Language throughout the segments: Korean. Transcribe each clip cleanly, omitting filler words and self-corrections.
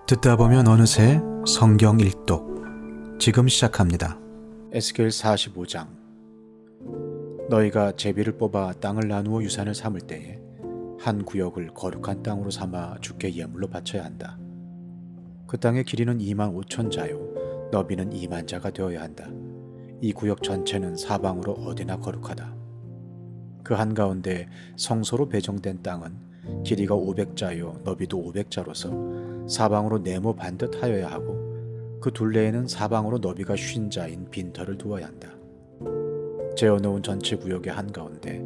듣다 보면 어느새 성경 일독 지금 시작합니다. 에스겔 45장. 너희가 제비를 뽑아 땅을 나누어 유산을 삼을 때에 한 구역을 거룩한 땅으로 삼아 주께 예물로 바쳐야 한다. 그 땅의 길이는 2만 5천 자요 너비는 2만 자가 되어야 한다. 이 구역 전체는 사방으로 어디나 거룩하다. 그 한가운데 성소로 배정된 땅은 길이가 500자요 너비도 500자로서 사방으로 네모 반듯 하여야 하고 그 둘레에는 사방으로 너비가 50자인 빈터를 두어야 한다. 재어놓은 전체 구역의 한가운데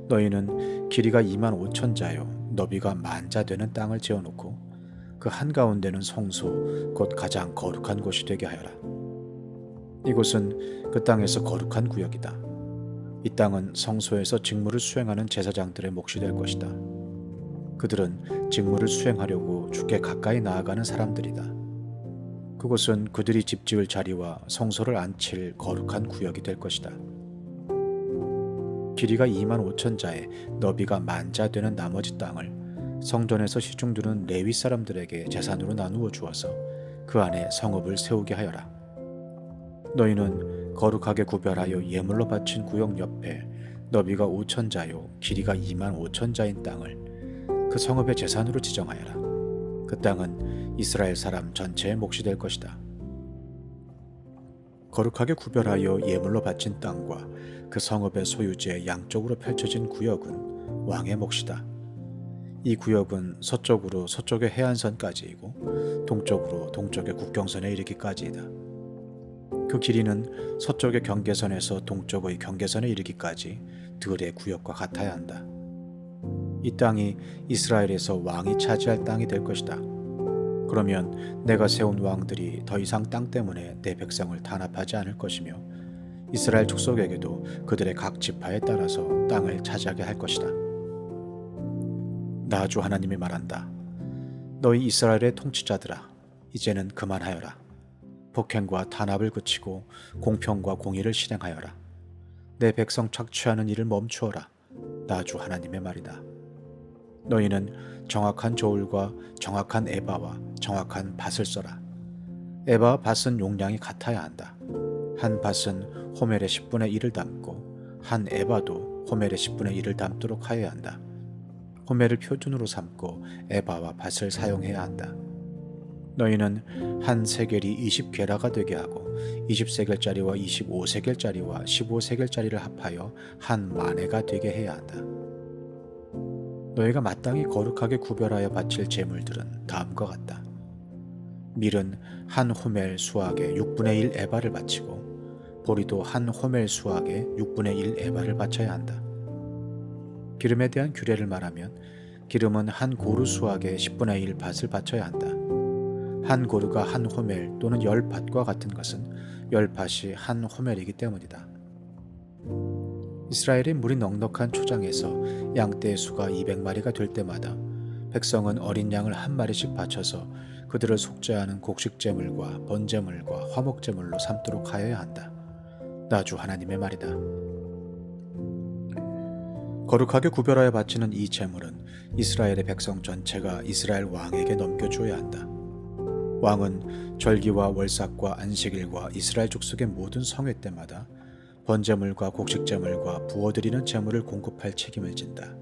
너희는 길이가 2만 5천 자요 너비가 10,000자 되는 땅을 재어놓고 그 한가운데는 성소 곧 가장 거룩한 곳이 되게 하여라. 이곳은 그 땅에서 거룩한 구역이다. 이 땅은 성소에서 직무를 수행하는 제사장들의 몫이 될 것이다. 그들은 직무를 수행하려고 주께 가까이 나아가는 사람들이다. 그곳은 그들이 집 지을 자리와 성소를 안칠 거룩한 구역이 될 것이다. 길이가 2만 5천 자에 너비가 10,000자 되는 나머지 땅을 성전에서 시중드는 레위 사람들에게 재산으로 나누어 주어서 그 안에 성읍을 세우게 하여라. 너희는 거룩하게 구별하여 예물로 바친 구역 옆에 너비가 5천 자요 길이가 2만 5천 자인 땅을 그 성읍의 재산으로 지정하여라. 그 땅은 이스라엘 사람 전체의 몫이 될 것이다. 거룩하게 구별하여 예물로 바친 땅과 그 성읍의 소유지의 양쪽으로 펼쳐진 구역은 왕의 몫이다. 이 구역은 서쪽으로 서쪽의 해안선까지이고 동쪽으로 동쪽의 국경선에 이르기까지이다. 그 길이는 서쪽의 경계선에서 동쪽의 경계선에 이르기까지 들의 구역과 같아야 한다. 이 땅이 이스라엘에서 왕이 차지할 땅이 될 것이다. 그러면 내가 세운 왕들이 더 이상 땅 때문에 내 백성을 탄압하지 않을 것이며 이스라엘 족속에게도 그들의 각 지파에 따라서 땅을 차지하게 할 것이다. 나 주 하나님이 말한다. 너희 이스라엘의 통치자들아, 이제는 그만하여라. 폭행과 탄압을 그치고 공평과 공의를 실행하여라. 내 백성 착취하는 일을 멈추어라. 나 주 하나님의 말이다. 너희는 정확한 저울과 정확한 에바와 정확한 밭을 써라. 에바와 밭은 용량이 같아야 한다. 한 밭은 호멜의 10분의 1을 담고 한 에바도 호멜의 10분의 1을 담도록 하여야 한다. 호멜을 표준으로 삼고 에바와 밭을 사용해야 한다. 너희는 한 세겔이 20게라가 되게 하고 20세겔짜리와 25세겔짜리와 15세겔짜리를 합하여 한 마네가 되게 해야 한다. 너희가 마땅히 거룩하게 구별하여 바칠 제물들은 다음과 같다. 밀은 한 호멜 수확에 6분의 1 에바를 바치고 보리도 한 호멜 수확에 6분의 1 에바를 바쳐야 한다. 기름에 대한 규례를 말하면 기름은 한 고루 수확에 10분의 1 밭을 바쳐야 한다. 한 고루가 한 호멜 또는 10밭과 같은 것은 10밭이 한 호멜이기 때문이다. 이스라엘의 물이 넉넉한 초장에서 양떼의 수가 200마리가 될 때마다 백성은 어린 양을 한 마리씩 바쳐서 그들을 속죄하는 곡식제물과 번제물과 화목제물로 삼도록 하여야 한다. 나 주 하나님의 말이다. 거룩하게 구별하여 바치는 이 제물은 이스라엘의 백성 전체가 이스라엘 왕에게 넘겨줘야 한다. 왕은 절기와 월삭과 안식일과 이스라엘 족속의 모든 성회 때마다 번제물과 곡식제물과 부어드리는 제물을 공급할 책임을 진다.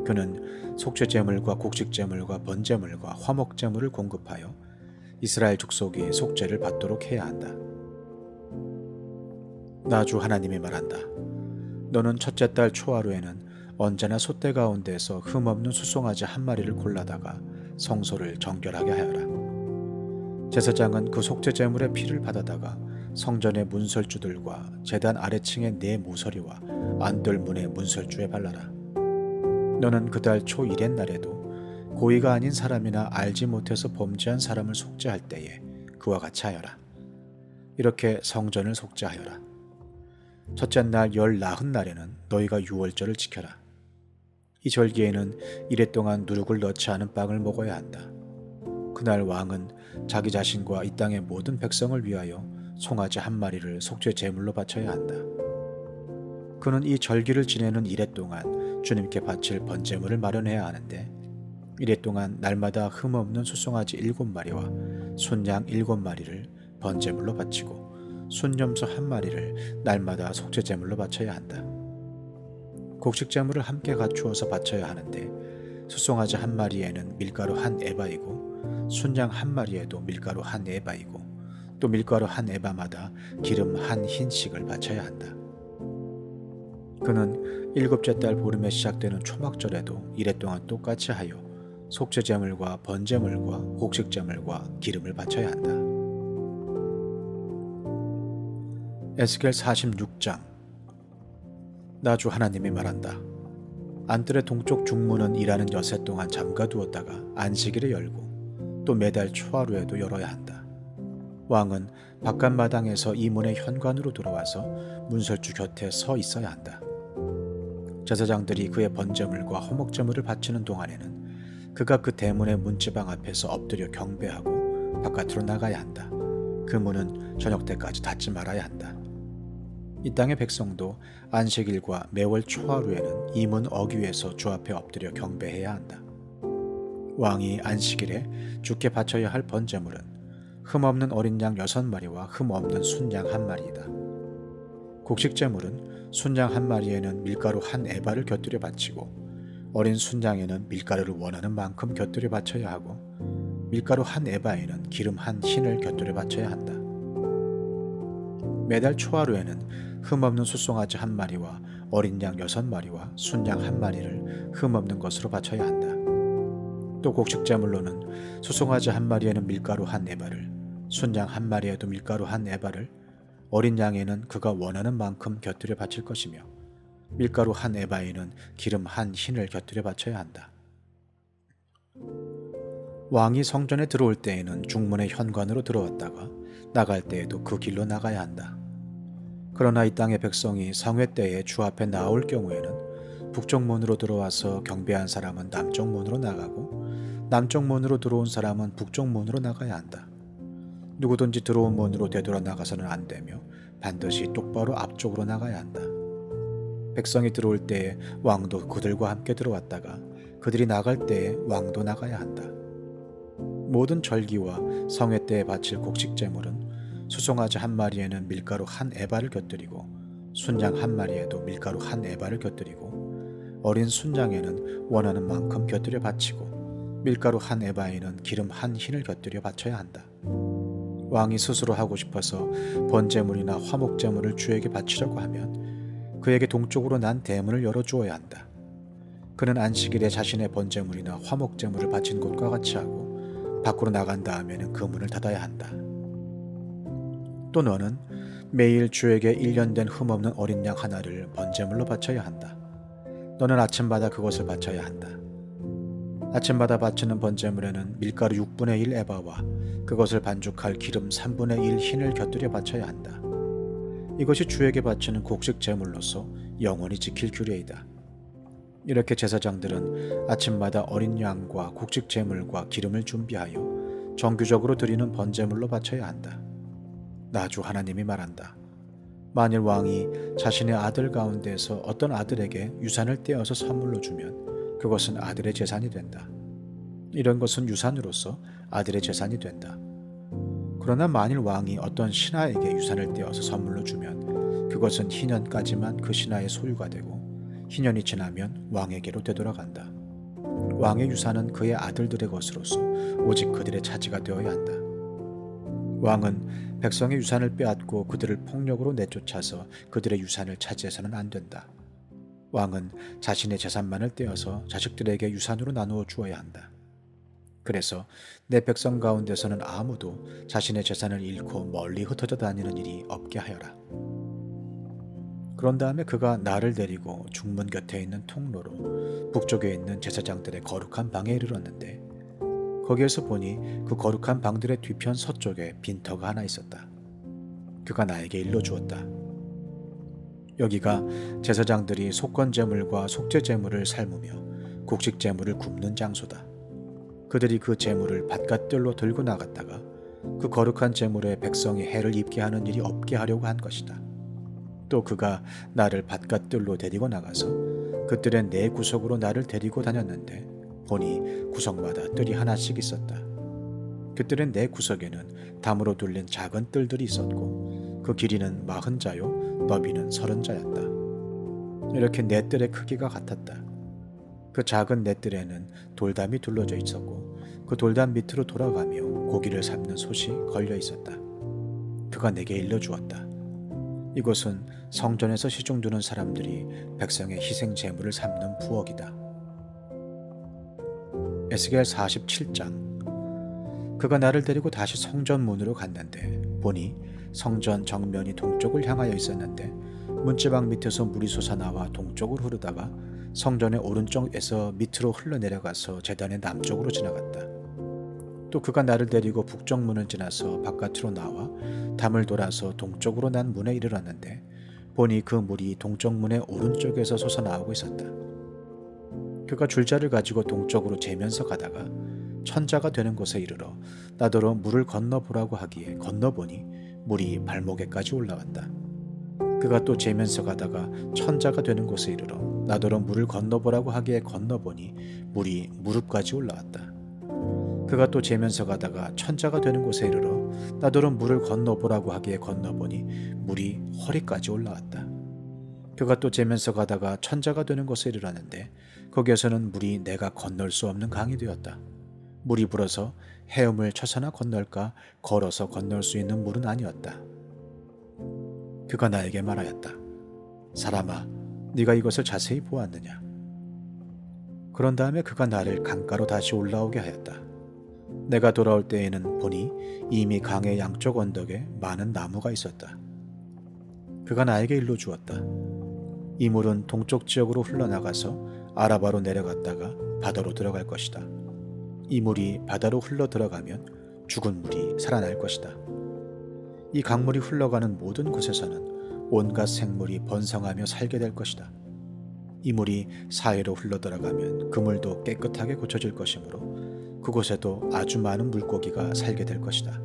그는 속죄제물과 곡식제물과 번제물과 화목제물을 공급하여 이스라엘 족속이 속죄를 받도록 해야 한다. 나 주 하나님이 말한다. 너는 첫째 달 초하루에는 언제나 솥대 가운데서 흠없는 수송아지 한 마리를 골라다가 성소를 정결하게 하여라. 제사장은 그 속죄제물의 피를 받아다가 성전의 문설주들과 제단 아래층의 네 모서리와 안뜰문의 문설주에 발라라. 너는 그달 초 1의 날에도 고의가 아닌 사람이나 알지 못해서 범죄한 사람을 속죄할 때에 그와 같이 하여라. 이렇게 성전을 속죄하여라. 첫째 날 열 나흔 날에는 너희가 유월절을 지켜라. 이 절기에는 이래 동안 누룩을 넣지 않은 빵을 먹어야 한다. 그날 왕은 자기 자신과 이 땅의 모든 백성을 위하여 송아지 한 마리를 속죄 제물로 바쳐야 한다. 그는 이 절기를 지내는 이래 동안 주님께 바칠 번제물을 마련해야 하는데 이래 동안 날마다 흠없는 수송아지 7마리와 순양 7마리를 번제물로 바치고 순염소 1마리를 날마다 속죄제물로 바쳐야 한다. 곡식제물을 함께 갖추어서 바쳐야 하는데 수송아지 1마리에는 밀가루 1에바이고 순양 1마리에도 밀가루 1에바이고 또 밀가루 1에바마다 기름 1흰씩을 바쳐야 한다. 그는 7째 달 보름에 시작되는 초막절에도 이래 동안 똑같이 하여 속죄제물과 번제물과 곡식제물과 기름을 바쳐야 한다. 에스겔 46장. 나 주 하나님이 말한다. 안뜰의 동쪽 중문은 일하는 여세 동안 잠가두었다가 안식일에 열고 또 매달 초하루에도 열어야 한다. 왕은 바깥마당에서 이 문의 현관으로 들어와서 문설주 곁에 서 있어야 한다. 제사장들이 그의 번제물과 화목제물을 바치는 동안에는 그가 그 대문의 문지방 앞에서 엎드려 경배하고 바깥으로 나가야 한다. 그 문은 저녁 때까지 닫지 말아야 한다. 이 땅의 백성도 안식일과 매월 초하루에는 이 문 어귀에서 주 앞에 엎드려 경배해야 한다. 왕이 안식일에 주께 바쳐야 할 번제물은 흠없는 어린 양 6마리와 흠없는 순양 1마리이다. 곡식제물은 순양 1마리에는 밀가루 1에바를 곁들여 바치고 어린 순양에는 밀가루를 원하는 만큼 곁들여 바쳐야 하고 밀가루 1에바에는 기름 1흰을 곁들여 바쳐야 한다. 매달 초하루에는 흠없는 수송아지 1마리와 어린 양 6마리와 순양 1마리를 흠없는 것으로 바쳐야 한다. 또 곡식제물로는 수송아지 1마리에는 밀가루 1에바를, 순양 1마리에도 밀가루 1에바를, 어린 양에는 그가 원하는 만큼 곁들여 바칠 것이며 밀가루 1에바에는 기름 1흰을 곁들여 바쳐야 한다. 왕이 성전에 들어올 때에는 중문의 현관으로 들어왔다가 나갈 때에도 그 길로 나가야 한다. 그러나 이 땅의 백성이 성회 때에 주 앞에 나올 경우에는 북쪽 문으로 들어와서 경배한 사람은 남쪽 문으로 나가고 남쪽 문으로 들어온 사람은 북쪽 문으로 나가야 한다. 누구든지 들어온 문으로 되돌아 나가서는 안 되며 반드시 똑바로 앞쪽으로 나가야 한다. 백성이 들어올 때에 왕도 그들과 함께 들어왔다가 그들이 나갈 때에 왕도 나가야 한다. 모든 절기와 성회 때에 바칠 곡식제물은 수송아지 1마리에는 밀가루 1에바를 곁들이고 순양 1마리에도 밀가루 1에바를 곁들이고 어린 순양에는 원하는 만큼 곁들여 바치고 밀가루 1에바에는 기름 1흰을 곁들여 바쳐야 한다. 왕이 스스로 하고 싶어서 번제물이나 화목제물을 주에게 바치려고 하면 그에게 동쪽으로 난 대문을 열어주어야 한다. 그는 안식일에 자신의 번제물이나 화목제물을 바친 곳과 같이 하고 밖으로 나간 다음에는 그 문을 닫아야 한다. 또 너는 매일 주에게 1년 된 흠없는 어린 양 하나를 번제물로 바쳐야 한다. 너는 아침마다 그것을 바쳐야 한다. 아침마다 바치는 번제물에는 밀가루 6분의 1 에바와 그것을 반죽할 기름 3분의 1 흰을 곁들여 바쳐야 한다. 이것이 주에게 바치는 곡식 제물로서 영원히 지킬 규례이다. 이렇게 제사장들은 아침마다 어린 양과 곡식 제물과 기름을 준비하여 정규적으로 드리는 번제물로 바쳐야 한다. 나 주 하나님이 말한다. 만일 왕이 자신의 아들 가운데서 어떤 아들에게 유산을 떼어서 선물로 주면 그것은 아들의 재산이 된다. 이런 것은 유산으로서 아들의 재산이 된다. 그러나 만일 왕이 어떤 신하에게 유산을 떼어서 선물로 주면 그것은 희년까지만 그 신하의 소유가 되고 희년이 지나면 왕에게로 되돌아간다. 왕의 유산은 그의 아들들의 것으로서 오직 그들의 차지가 되어야 한다. 왕은 백성의 유산을 빼앗고 그들을 폭력으로 내쫓아서 그들의 유산을 차지해서는 안 된다. 왕은 자신의 재산만을 떼어서 자식들에게 유산으로 나누어 주어야 한다. 그래서 내 백성 가운데서는 아무도 자신의 재산을 잃고 멀리 흩어져 다니는 일이 없게 하여라. 그런 다음에 그가 나를 데리고 중문 곁에 있는 통로로 북쪽에 있는 제사장들의 거룩한 방에 이르렀는데 거기에서 보니 그 거룩한 방들의 뒤편 서쪽에 빈터가 하나 있었다. 그가 나에게 일러주었다. 여기가 제사장들이 속건제물과 속죄제물을 삶으며 곡식제물을 굽는 장소다. 그들이 그 제물을 바깥들로 들고 나갔다가 그 거룩한 제물에 백성이 해를 입게 하는 일이 없게 하려고 한 것이다. 또 그가 나를 바깥들로 데리고 나가서 그들의 네 구석으로 나를 데리고 다녔는데 보니 구석마다 뜰이 하나씩 있었다. 그 뜰의 네 구석에는 담으로 둘린 작은 뜰들이 있었고 그 길이는 40자요 너비는 30자였다. 이렇게 네 뜰의 크기가 같았다. 그 작은 네 뜰에는 돌담이 둘러져 있었고 그 돌담 밑으로 돌아가며 고기를 삶는 솥이 걸려 있었다. 그가 내게 일러주었다. 이곳은 성전에서 시중 두는 사람들이 백성의 희생 제물을 삶는 부엌이다. 에스겔 47장. 그가 나를 데리고 다시 성전 문으로 갔는데 보니 성전 정면이 동쪽을 향하여 있었는데 문지방 밑에서 물이 솟아나와 동쪽으로 흐르다가 성전의 오른쪽에서 밑으로 흘러내려가서 제단의 남쪽으로 지나갔다. 또 그가 나를 데리고 북쪽 문을 지나서 바깥으로 나와 담을 돌아서 동쪽으로 난 문에 이르렀는데 보니 그 물이 동쪽 문의 오른쪽에서 솟아나오고 있었다. 그가 줄자를 가지고 동쪽으로 재면서 가다가 천자가 되는 곳에 이르러 나더러 물을 건너보라고 하기에 건너보니 물이 발목에까지 올라왔다. 그가 또 재면서 가다가 천자가 되는 곳에 이르러 나더러 물을 건너보라고 하기에 건너보니 물이 무릎까지 올라왔다. 그가 또 재면서 가다가 천자가 되는 곳에 이르러 나더러 물을 건너보라고 하기에 건너보니 물이 허리까지 올라왔다. 그가 또 재면서 가다가 천자가 되는 곳에 이르렀는데 거기에서는 물이 내가 건널 수 없는 강이 되었다. 물이 불어서 헤엄을 쳐서나 건널까 걸어서 건널 수 있는 물은 아니었다. 그가 나에게 말하였다. 사람아, 네가 이것을 자세히 보았느냐? 그런 다음에 그가 나를 강가로 다시 올라오게 하였다. 내가 돌아올 때에는 보니 이미 강의 양쪽 언덕에 많은 나무가 있었다. 그가 나에게 일러주었다. 이 물은 동쪽 지역으로 흘러나가서 아라바로 내려갔다가 바다로 들어갈 것이다. 이 물이 바다로 흘러 들어가면 죽은 물이 살아날 것이다. 이 강물이 흘러가는 모든 곳에서는 온갖 생물이 번성하며 살게 될 것이다. 이 물이 사해로 흘러 들어가면 그 물도 깨끗하게 고쳐질 것이므로 그곳에도 아주 많은 물고기가 살게 될 것이다.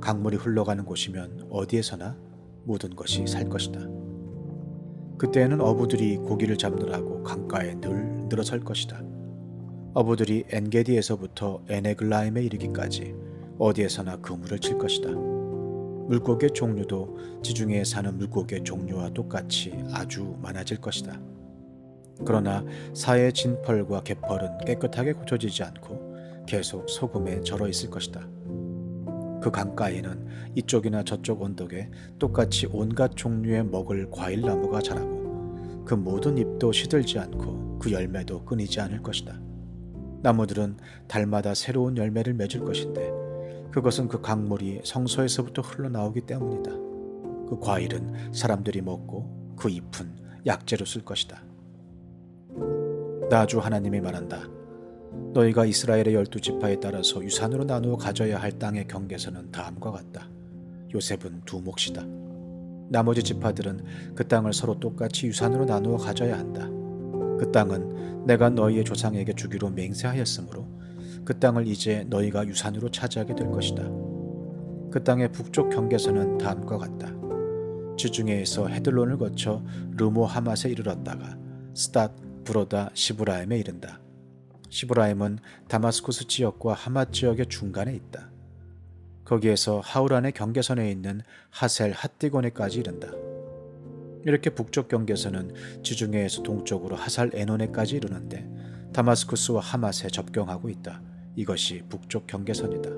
강물이 흘러가는 곳이면 어디에서나 모든 것이 살 것이다. 그때에는 어부들이 고기를 잡느라고 강가에 늘 늘어설 것이다. 어부들이 엔게디에서부터 에네글라임에 이르기까지 어디에서나 그물을 칠 것이다. 물고기의 종류도 지중해에 사는 물고기의 종류와 똑같이 아주 많아질 것이다. 그러나 사해의 진펄과 개펄은 깨끗하게 고쳐지지 않고 계속 소금에 절어 있을 것이다. 그 강가에는 이쪽이나 저쪽 언덕에 똑같이 온갖 종류의 먹을 과일나무가 자라고 그 모든 잎도 시들지 않고 그 열매도 끊이지 않을 것이다. 나무들은 달마다 새로운 열매를 맺을 것인데 그것은 그 강물이 성소에서부터 흘러나오기 때문이다. 그 과일은 사람들이 먹고 그 잎은 약재로 쓸 것이다. 나 주 하나님이 말한다. 너희가 이스라엘의 12지파에 따라서 유산으로 나누어 가져야 할 땅의 경계선은 다음과 같다. 요셉은 두 몫이다. 나머지 지파들은 그 땅을 서로 똑같이 유산으로 나누어 가져야 한다. 그 땅은 내가 너희의 조상에게 주기로 맹세하였으므로 그 땅을 이제 너희가 유산으로 차지하게 될 것이다. 그 땅의 북쪽 경계선은 다음과 같다. 지중해에서 헤들론을 거쳐 르모 하맛에 이르렀다가 스닷 브로다 시브라임에 이른다. 시브라임은 다마스쿠스 지역과 하맛 지역의 중간에 있다. 거기에서 하우란의 경계선에 있는 하셀 핫디고네까지 이른다. 이렇게 북쪽 경계선은 지중해에서 동쪽으로 하살 에노네까지 이르는데 다마스쿠스와 하맛에 접경하고 있다. 이것이 북쪽 경계선이다.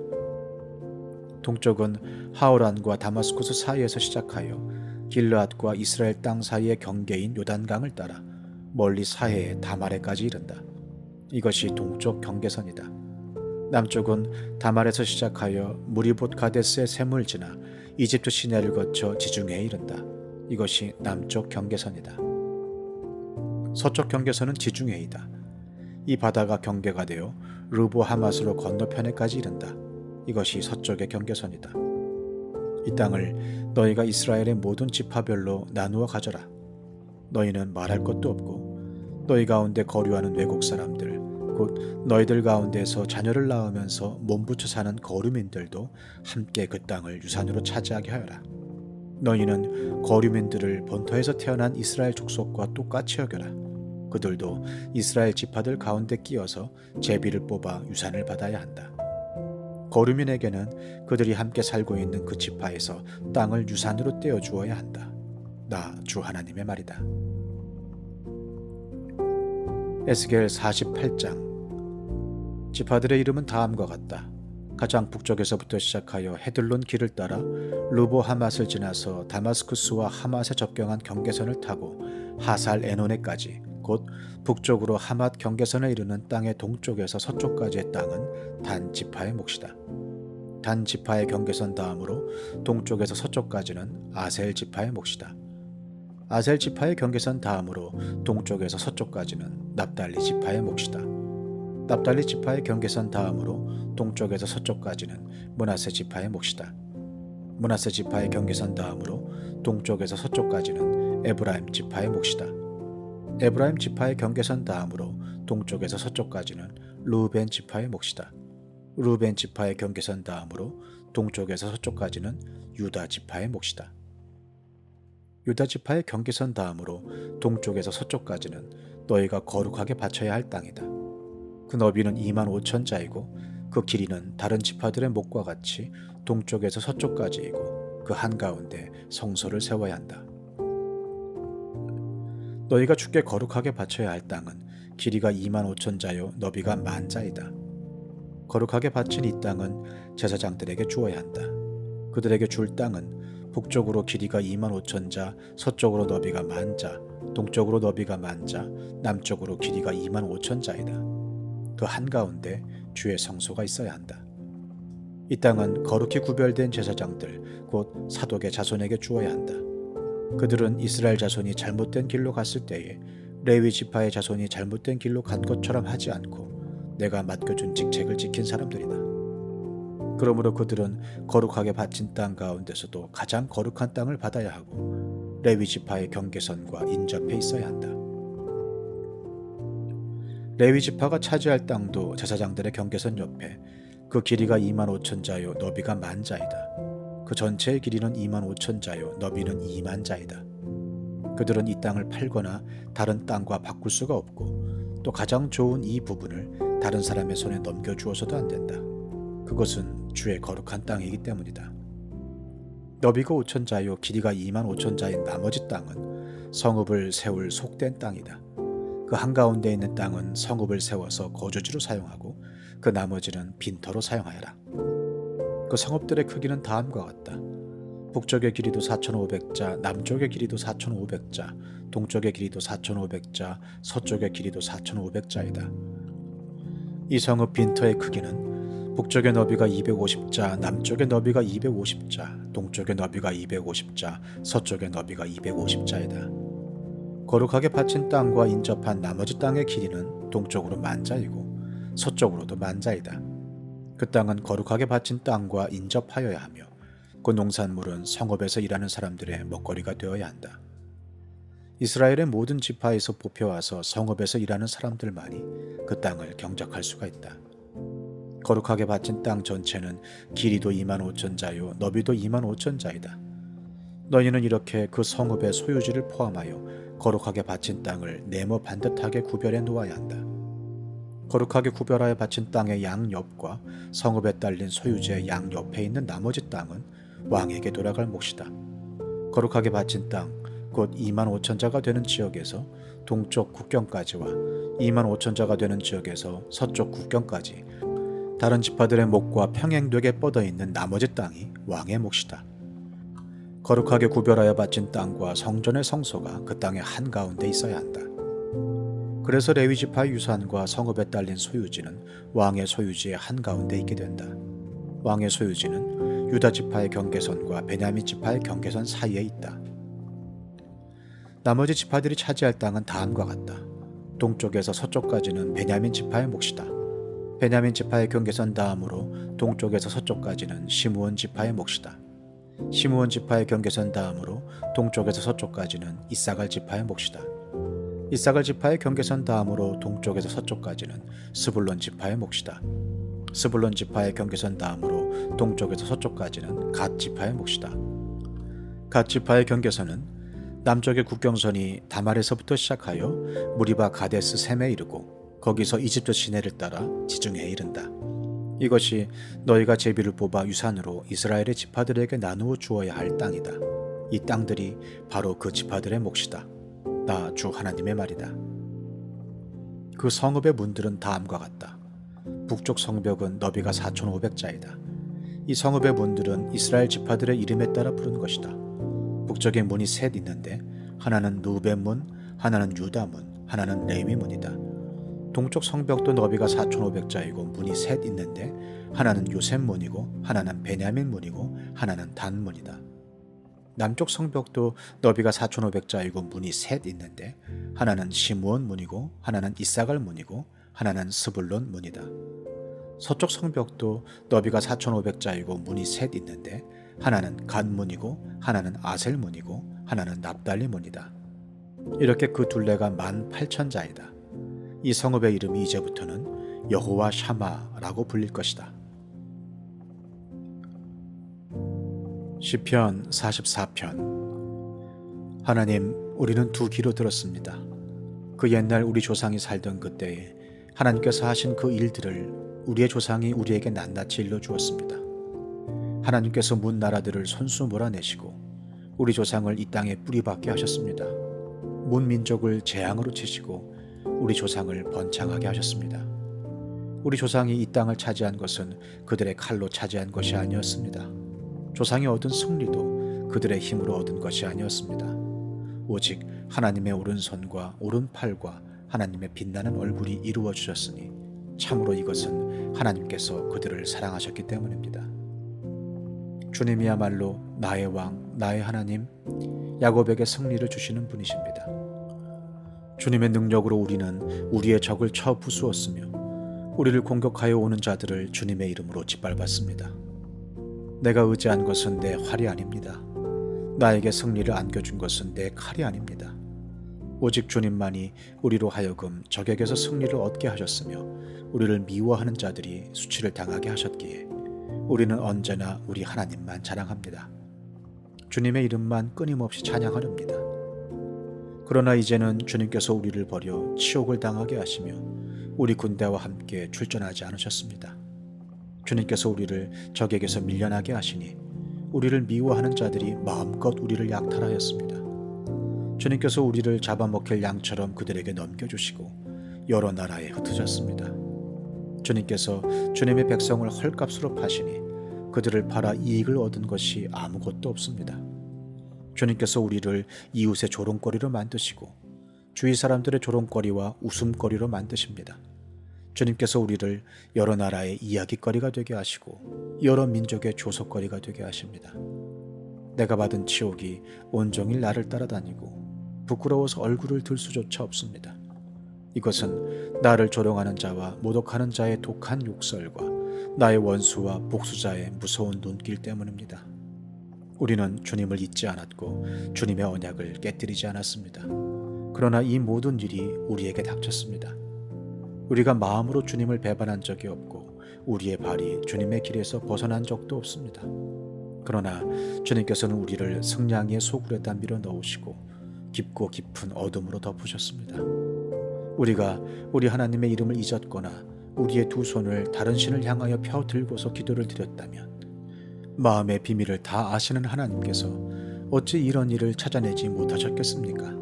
동쪽은 하우란과 다마스쿠스 사이에서 시작하여 길르앗과 이스라엘 땅 사이의 경계인 요단강을 따라 멀리 사해의 다말에까지 이른다. 이것이 동쪽 경계선이다. 남쪽은 다말에서 시작하여 무리봇 가데스의 샘을 지나 이집트 시내를 거쳐 지중해에 이른다. 이것이 남쪽 경계선이다. 서쪽 경계선은 지중해이다. 이 바다가 경계가 되어 르보 하맛으로 건너편에까지 이른다. 이것이 서쪽의 경계선이다. 이 땅을 너희가 이스라엘의 모든 지파별로 나누어 가져라. 너희는 말할 것도 없고 너희 가운데 거류하는 외국 사람들 곧 너희들 가운데서 자녀를 낳으면서 몸부쳐 사는 거류민들도 함께 그 땅을 유산으로 차지하게 하여라. 너희는 거류민들을 본토에서 태어난 이스라엘 족속과 똑같이 여겨라. 그들도 이스라엘 지파들 가운데 끼어서 제비를 뽑아 유산을 받아야 한다. 거류민에게는 그들이 함께 살고 있는 그 지파에서 땅을 유산으로 떼어 주어야 한다. 나 주 하나님의 말이다. 에스겔 48장. 지파들의 이름은 다음과 같다. 가장 북쪽에서부터 시작하여 헤들론 길을 따라 르보 하맛을 지나서 다마스쿠스와 하맛에 접경한 경계선을 타고 하살 에노네까지, 곧 북쪽으로 하맛 경계선에 이르는 땅의 동쪽에서 서쪽까지의 땅은 단 지파의 몫이다. 단 지파의 경계선 다음으로 동쪽에서 서쪽까지는 아셀 지파의 몫이다. 아셀 지파의 경계선 다음으로 동쪽에서 서쪽까지는 납달리 지파의 몫이다. 납달리 지파의 경계선 다음으로 동쪽에서 서쪽까지는 므낫세 지파의 몫이다. 므낫세 지파의 경계선 다음으로 동쪽에서 서쪽까지는 에브라임 지파의 몫이다. 에브라임 지파의 경계선 다음으로 동쪽에서 서쪽까지는 르우벤 지파의 몫이다. 르우벤 지파의 경계선 다음으로 동쪽에서 서쪽까지는 유다 지파의 몫이다. 유다 지파의 경계선 다음으로 동쪽에서 서쪽까지는 너희가 거룩하게 바쳐야 할 땅이다. 그 너비는 25,000자이고 그 길이는 다른 지파들의 목과 같이 동쪽에서 서쪽까지이고 그 한가운데 성소를 세워야 한다. 너희가 주께 거룩하게 바쳐야 할 땅은 길이가 25,000자요 너비가 10,000자이다. 거룩하게 바친 이 땅은 제사장들에게 주어야 한다. 그들에게 줄 땅은 북쪽으로 길이가 25,000자, 서쪽으로 너비가 10,000자, 동쪽으로 너비가 10,000자, 남쪽으로 길이가 25,000자이다. 그 한가운데 주의 성소가 있어야 한다. 이 땅은 거룩히 구별된 제사장들, 곧 사독의 자손에게 주어야 한다. 그들은 이스라엘 자손이 잘못된 길로 갔을 때에 레위 지파의 자손이 잘못된 길로 간 것처럼 하지 않고 내가 맡겨준 직책을 지킨 사람들이다. 그러므로 그들은 거룩하게 바친 땅 가운데서도 가장 거룩한 땅을 받아야 하고 레위 지파의 경계선과 인접해 있어야 한다. 레위 지파가 차지할 땅도 제사장들의 경계선 옆에 그 길이가 25,000자요 너비가 10,000자이다. 그 전체의 길이는 25,000자요 너비는 20,000자이다. 그들은 이 땅을 팔거나 다른 땅과 바꿀 수가 없고 또 가장 좋은 이 부분을 다른 사람의 손에 넘겨주어서도 안 된다. 그것은 주의 거룩한 땅이기 때문이다. 너비가 5,000자요 길이가 25,000자인 나머지 땅은 성읍을 세울 속된 땅이다. 그 한가운데 있는 땅은 성읍을 세워서 거주지로 사용하고 그 나머지는 빈터로 사용하여라. 그 성읍들의 크기는 다음과 같다. 북쪽의 길이도 4,500자, 남쪽의 길이도 4,500자, 동쪽의 길이도 4,500자, 서쪽의 길이도 4,500자이다. 이 성읍 빈터의 크기는 북쪽의 너비가 250자, 남쪽의 너비가 250자, 동쪽의 너비가 250자, 서쪽의 너비가 250자이다. 거룩하게 바친 땅과 인접한 나머지 땅의 길이는 동쪽으로 10,000자이고 서쪽으로도 10,000자이다. 그 땅은 거룩하게 바친 땅과 인접하여야 하며 그 농산물은 성읍에서 일하는 사람들의 먹거리가 되어야 한다. 이스라엘의 모든 지파에서 뽑혀와서 성읍에서 일하는 사람들만이 그 땅을 경작할 수가 있다. 거룩하게 바친 땅 전체는 길이도 25,000자요 너비도 25,000자이다. 너희는 이렇게 그 성읍의 소유지를 포함하여 거룩하게 바친 땅을 네모 반듯하게 구별해 놓아야 한다. 거룩하게 구별하여 바친 땅의 양옆과 성읍에 딸린 소유지의 양옆에 있는 나머지 땅은 왕에게 돌아갈 몫이다. 거룩하게 바친 땅, 곧 25,000자가 되는 지역에서 동쪽 국경까지와 25,000자가 되는 지역에서 서쪽 국경까지 다른 지파들의 목과 평행되게 뻗어 있는 나머지 땅이 왕의 몫이다. 거룩하게 구별하여 바친 땅과 성전의 성소가 그 땅의 한가운데 있어야 한다. 그래서 레위 지파의 유산과 성읍에 딸린 소유지는 왕의 소유지의 한가운데 있게 된다. 왕의 소유지는 유다 지파의 경계선과 베냐민 지파의 경계선 사이에 있다. 나머지 지파들이 차지할 땅은 다음과 같다. 동쪽에서 서쪽까지는 베냐민 지파의 몫이다. 베냐민 지파의 경계선 다음으로 동쪽에서 서쪽까지는 시므온 지파의 몫이다. 시므온 지파의 경계선 다음으로 동쪽에서 서쪽까지는 이사갈 지파의 몫이다. 이사갈 지파의 경계선 다음으로 동쪽에서 서쪽까지는 스불론 지파의 몫이다. 스불론 지파의 경계선 다음으로 동쪽에서 서쪽까지는 갓 지파의 몫이다. 갓 지파의 경계선은 남쪽의 국경선이 다말에서부터 시작하여 무리바 가데스 셈에 이르고 거기서 이집트 시내를 따라 지중해에 이른다. 이것이 너희가 제비를 뽑아 유산으로 이스라엘의 지파들에게 나누어 주어야 할 땅이다. 이 땅들이 바로 그 지파들의 몫이다. 나 주 하나님의 말이다. 그 성읍의 문들은 다음과 같다. 북쪽 성벽은 너비가 4,500자이다. 이 성읍의 문들은 이스라엘 지파들의 이름에 따라 부른 것이다. 북쪽에 문이 셋 있는데 하나는 누벤 문, 하나는 유다 문, 하나는 레위 문이다. 동쪽 성벽도 너비가 4,500자이고 문이 셋 있는데 하나는 요셉 문이고 하나는 베냐민 문이고 하나는 단 문이다. 남쪽 성벽도 너비가 4,500자이고 문이 셋 있는데 하나는 시므온 문이고 하나는 이사갈 문이고 하나는 스불론 문이다. 서쪽 성벽도 너비가 4,500자이고 문이 셋 있는데 하나는 갓 문이고 하나는 아셀 문이고 하나는 납달리 문이다. 이렇게 그 둘레가 18,000자이다. 이 성읍의 이름이 이제부터는 여호와 샤마라고 불릴 것이다. 시편 44편. 하나님, 우리는 두 귀로 들었습니다. 그 옛날 우리 조상이 살던 그때에 하나님께서 하신 그 일들을 우리의 조상이 우리에게 낱낱이 일러주었습니다. 하나님께서 문 나라들을 손수 몰아내시고 우리 조상을 이 땅에 뿌리박게 하셨습니다. 문 민족을 재앙으로 치시고 우리 조상을 번창하게 하셨습니다. 우리 조상이 이 땅을 차지한 것은 그들의 칼로 차지한 것이 아니었습니다. 조상이 얻은 승리도 그들의 힘으로 얻은 것이 아니었습니다. 오직 하나님의 오른손과 오른팔과 하나님의 빛나는 얼굴이 이루어 주셨으니 참으로 이것은 하나님께서 그들을 사랑하셨기 때문입니다. 주님이야말로 나의 왕, 나의 하나님, 야곱에게 승리를 주시는 분이십니다. 주님의 능력으로 우리는 우리의 적을 쳐 부수었으며 우리를 공격하여 오는 자들을 주님의 이름으로 짓밟았습니다. 내가 의지한 것은 내 활이 아닙니다. 나에게 승리를 안겨준 것은 내 칼이 아닙니다. 오직 주님만이 우리로 하여금 적에게서 승리를 얻게 하셨으며 우리를 미워하는 자들이 수치를 당하게 하셨기에 우리는 언제나 우리 하나님만 자랑합니다. 주님의 이름만 끊임없이 찬양하렵니다. 그러나 이제는 주님께서 우리를 버려 치욕을 당하게 하시며 우리 군대와 함께 출전하지 않으셨습니다. 주님께서 우리를 적에게서 밀려나게 하시니 우리를 미워하는 자들이 마음껏 우리를 약탈하였습니다. 주님께서 우리를 잡아먹힐 양처럼 그들에게 넘겨주시고 여러 나라에 흩어졌습니다. 주님께서 주님의 백성을 헐값으로 파시니 그들을 팔아 이익을 얻은 것이 아무것도 없습니다. 주님께서 우리를 이웃의 조롱거리로 만드시고 주위 사람들의 조롱거리와 웃음거리로 만드십니다. 주님께서 우리를 여러 나라의 이야기거리가 되게 하시고 여러 민족의 조속거리가 되게 하십니다. 내가 받은 치욕이 온종일 나를 따라다니고 부끄러워서 얼굴을 들 수조차 없습니다. 이것은 나를 조롱하는 자와 모독하는 자의 독한 욕설과 나의 원수와 복수자의 무서운 눈길 때문입니다. 우리는 주님을 잊지 않았고 주님의 언약을 깨뜨리지 않았습니다. 그러나 이 모든 일이 우리에게 닥쳤습니다. 우리가 마음으로 주님을 배반한 적이 없고 우리의 발이 주님의 길에서 벗어난 적도 없습니다. 그러나 주님께서는 우리를 승냥이의 소굴에다 밀어 넣으시고 깊고 깊은 어둠으로 덮으셨습니다. 우리가 우리 하나님의 이름을 잊었거나 우리의 두 손을 다른 신을 향하여 펴 들고서 기도를 드렸다면 마음의 비밀을 다 아시는 하나님께서 어찌 이런 일을 찾아내지 못하셨겠습니까?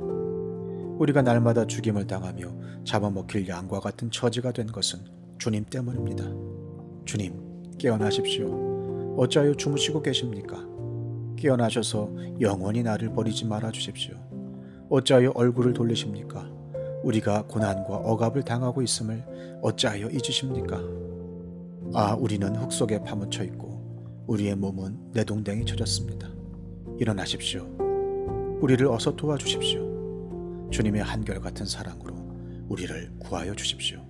우리가 날마다 죽임을 당하며 잡아먹힐 양과 같은 처지가 된 것은 주님 때문입니다. 주님, 깨어나십시오. 어찌하여 주무시고 계십니까? 깨어나셔서 영원히 나를 버리지 말아 주십시오. 어찌하여 얼굴을 돌리십니까? 우리가 고난과 억압을 당하고 있음을 어찌하여 잊으십니까? 아, 우리는 흙 속에 파묻혀 있고 우리의 몸은 내동댕이 쳐졌습니다. 일어나십시오. 우리를 어서 도와주십시오. 주님의 한결같은 사랑으로 우리를 구하여 주십시오.